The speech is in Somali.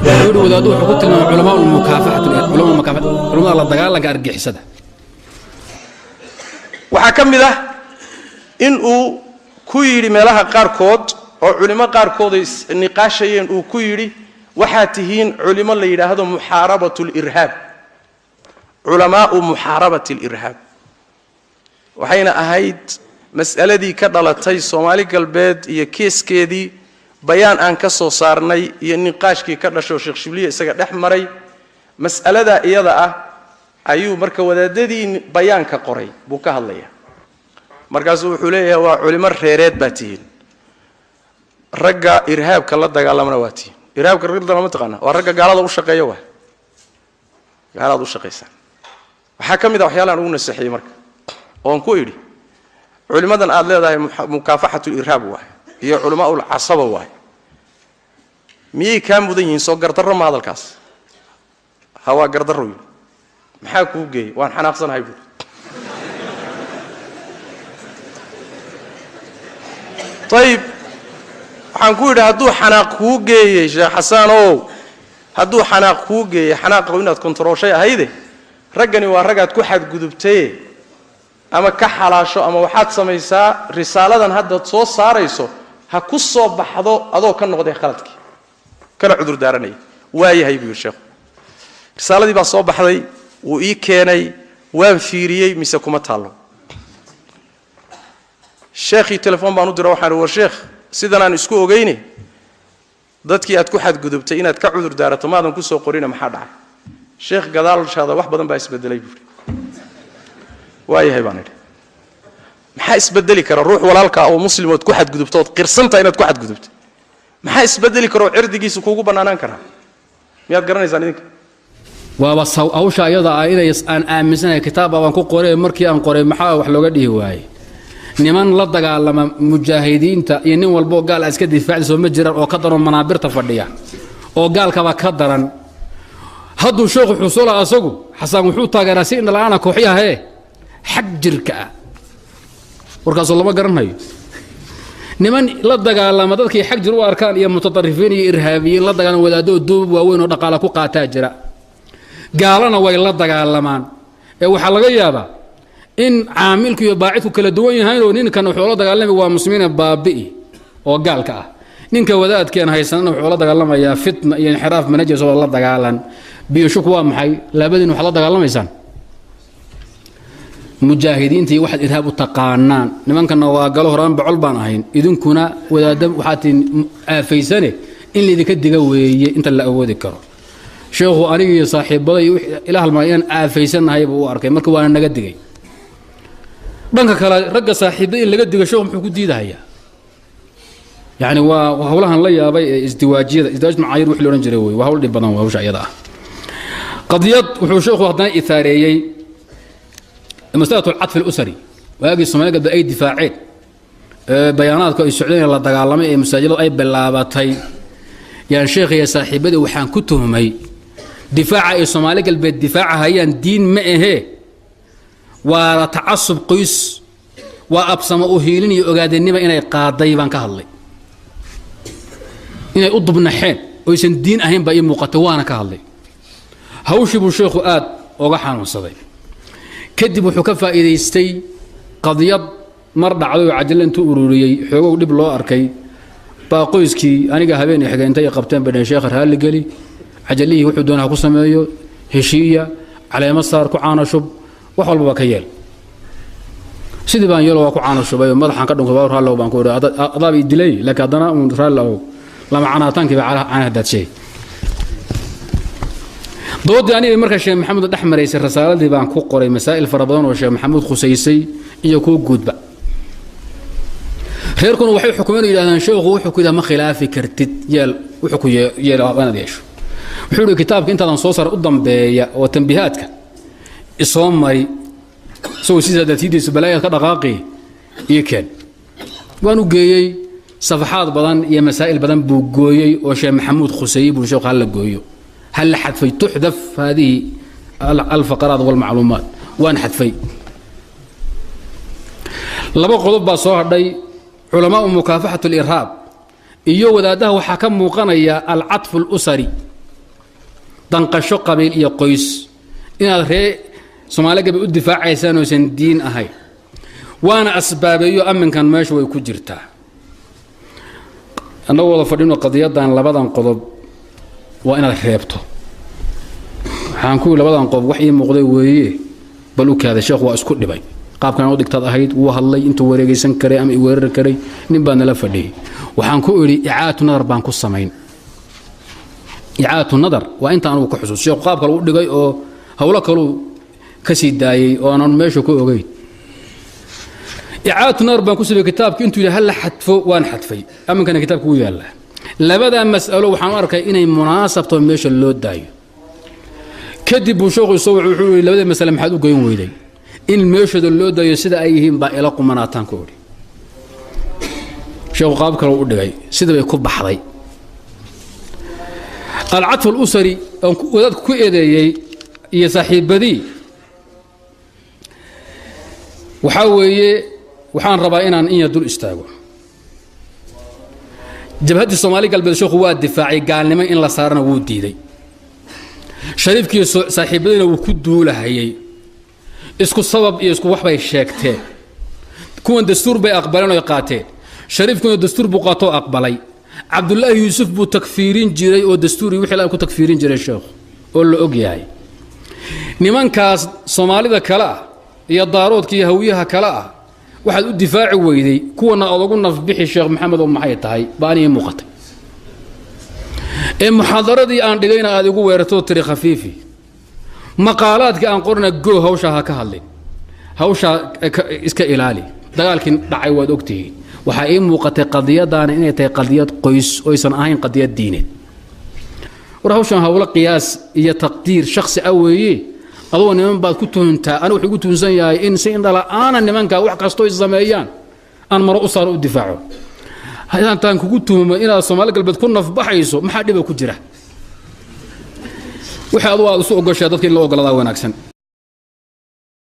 يقولوا ودادو حكوتنا علماء المكافحة علماء الله دقال لك أرجع حسده وحكم ذا إنه كويري ملاها قاركود أو علماء قاركود النقاشين وكويري وحاتهين علماء اللي هذا محاربة الإرهاب علماء محاربة الإرهاب وحين أهيد مسألة دي كدلتي صومالي قلبيد هي كيس كيدي بيان أن كسو صارني نقاش كي كدشو شيخ شبلية إساق دحمري مسألة دا إيضا أيو مركا ودادي بيان كقري بوكا هالليا مركزو حوليه وعلماء ريريد باتين رقا إرهاب كالله دقال منواتي إرهاب كالله دقال منتقانا ورقا قال هذا وشقا يوه قال هذا وشقا يسان وحاكم إذا وحيالا نقول السحي مركا وانكو يري علماء آد لها مكافحة الإرهاب واحد هي علماء العصبة واحد مي كان مدين سو قردر ما هذا الكاس هوا قردر روي محاكو جي وان حناقصن هاي طيب حنقول هدو حناقو جي يا حسان او هدو حناقو جي حناق وينات كنترول شيء هيده رجني ورجعت كحد جذبتي أما كحلاشو أما واحد سميسا رسالة هذا تصو صاريسو هكوسو بحضو أضو كان نقدي خالتك كان عذر دارني واي هاي بيقول الشيخ رسالة دي بصوب بحضي وإي كاني وان فيريي مسكومة تالو الشيخ التلفون بانو دي روحان هو الشيخ سيدنا نسكو أغيني dadkii aad ku xadgudubtay inaad ka cudur daarato maadan ku soo qorina maxaa dhacay sheekh gadaal shaada wax badan baa isbedelay buuri waayahay baan idhi maxaa isbedeli kara ruux walaalka oo muslimood ku xadgudubtood qirsanta inaad ku xadgudubtay maxaa isbedeli kara oo cirdigiisa kuugu banaanaan kara miyaad garanaysaan idinka waaba hawsha ayada ah inay aan aaminsanahay kitaab aan ku qoray markii aan qoray maxaa wax looga dhihi waayay niman la dagaalama mujaahidiinta iyo nin walbo gaal iska difaacay soo ma jiraan oo ka daran manaabirta fadhiya oo gaalkaba ka daran hadduu sheekhu xusula asagu xasan wuxuu taageeraa si in la'aana kooxiyaha xaq jirka warkaas lama garanayo niman la dagaalama dadkii xaq jir u arkaan iyo mutadarrifiin iyo irhaabiyiin la dagaalama wadaado duub waaweyn oo dhaqaale ku qaataa jira gaalana way la dagaalamaan ee waxa laga yaabaa in caamilku iyo baacidku kala duwan yahay oo ninkan wuxuu la dagaalamay waa muslimiina baabi'i oo gaalka ah ninka wadaadkeen haysanana wuxuu la dagaalamayaa fitna iyo inxiraaf manajis oo la dagaalan biyushu waa maxay labadin wax la dagaalamaysan mujaahidiintii waxaad irhaab u taqaanaan nimankana waa galo horaan bacol baan ahayn idinkuna wadaada waxaad aafaysane in lidinka diga weeye inta la awoodi karo sheekhu aniga iyo saaxiibaday ilaa halmaayaan aafaysanahay buu arkay markii waana naga digay dhanka kale ragga saaxiibada in laga diga sheekhu muxuu ku diidahayaa yani waa hawlahan la yaabay isdiwaajiyada isdiwaaj macaayir wixii loo oran jiray way waa hawl dhib badan waa hawsha iyada ah qadiyad wuxuu sheekhu hadana ithaareeyay مسألة العطف الأسري وهذه الصومالية قد أي دفاعات بيانات السعودية الله دقالما أي مساجد أي بلاباتي يعني شيخ يا صاحبي وحان كتهم هي دفاع الصومالية قلب الدفاع هي دين معه وتعصب قيس وأبصم أهيلني أقاد النبا إن قاضي بان كهلي إن يقضب النحين ويسن دين أهم بأي مقتوانا كهلي هوش بالشيخ آد وقحان وصدي kadib wuxuu ka faa'iideystay qadiyad mar dhacdo cajal intuu ururiyay xoogoo dib loo arkay baa qoyskii aniga habeen xigay intay qabteen baan sheekh raali gali cajalii wuxuu doonaa ku sameeyo heshiiya caleema saar ku caano shub wax walba ka yeel sidii baan yeelo waa ku caano shubay madaxan ka dhunka baa raali baan ku oray adaab idilay laakiin hadana raali lama canaataanki baa aan hadadshay doodii aniga marka sheekh maxamed dhaxmareysay rasaaladii baan ku qoray masaa'il fara badan oo sheekh maxamed khusaysay iyo ku gudba reerkuna waxay xukumaan yiraahdaan sheekhu wuxuu ku yiraahdaa ma khilaafi kartid yeel wuxuu ku yeelaa waana yeesho wuxuu yiri kitaabka intaadan soo sar u dambeeya oo tanbiihaadka isoo mari soo sida datidiisa balaayad ka dhaqaaqi iyo keen waanu geeyay safaxaad badan iyo masaa'il badan buu gooyay oo sheekh maxamed khusayay buu sheekhu hal gooyo هل حذفي تحذف هذه الفقرات والمعلومات وان حذفي لبا قضب soo hadhay علماء مكافحة الإرهاب iyo wadaadaha waxa ka muuqanaya al-atf al-usri danqasho qabiil iyo qoys inaad ree Soomaaliga bay u difaacaysan oo san diin ahay waana asbaabayo aminkan meesha way ku jirtaa ana wada fadhino qadiyadan labadan qodob waa inaad reebto waxaan ku labadan qodob wax ii muuqday weeye bal u kaada sheekhu waa isku dhibay qaabkan oo digtad ahayd wuu hadlay intuu wareegaysan karay ama i weerar karay nin baa nala fadhiyay waxaan ku iri icaatu nadar baan ku samayn icaatu nadar waa inta aanu ku xusuus sheekhu qaab kale u dhigay oo hawlo kale ka sii daayay oo aan meesha ku ogeyn icaatu nadar baan ku sabay kitaabka intuu yahay hal xadfo waan xadfay ama kana kitaabku uu yaala labada mas'alo waxaan arkay inay munaasabto meesha loo daayo kadib uu sheekhu soo wuxuu labada mas'alo maxaad u goyn weyday in meeshada loo daayo sida ay yihiin baa ila qumanaataan ku ori sheekhu qaab kale u dhigay sida bay ku baxday العطف الأسري وداد ku eedeeyay iyo saaxiibadii waxa weeye waxaan rabaa inaan in yadul istaago jabhadii Soomaali galbeed sheekhu waa difaacay gaalnimo in la saarana wuu diiday shariifkii saaxiibadiina wuu ku duulahayay isku sabab iyo isku wax bay sheegteen kuwan dastuur bay aqbaleen oo qaateen shariifkuna dastuur buu qaato aqbalay عبد الله يوسف بو تكفيرين جيري او دستوري وخي لا كو تكفيرين جيري شيخ او لا اوغياي nimankaas Soomaalida kala iyo daaroodkii hawiyaha kala waxaad u difaaci weyday kuwana adugu nafbixi Sheekh Maxamed oo maxay tahay baani muuqatay ee muhaadaradii aan dhigayna aad ugu weerarto tiri khafiifi maqaalaadka aan qorna go hawshaha ka hadlay hawsha iska ilaali dagaalkii dhacay waad ogtihiin waxa ay muuqatay qadiyadana inay tahay qadiyad qoys oo aysan ahayn qadiyad diineed warhawshan hawla qiyaas iyo taqdiir shakhsi aweeye adoo niman baad ku tuhuntaa ana wuxuu ku tuhunsan yahay in si indhala aana nimanka wax kasto ay sameeyaan aan maro u saaro u difaaco hadaan taan kugu tuhmo inaad Soomaali galbeed ku nafbaxayso maxaa dhib ku jira waxa aad u soo ogashay dadkii loo ogolaadaa wanaagsan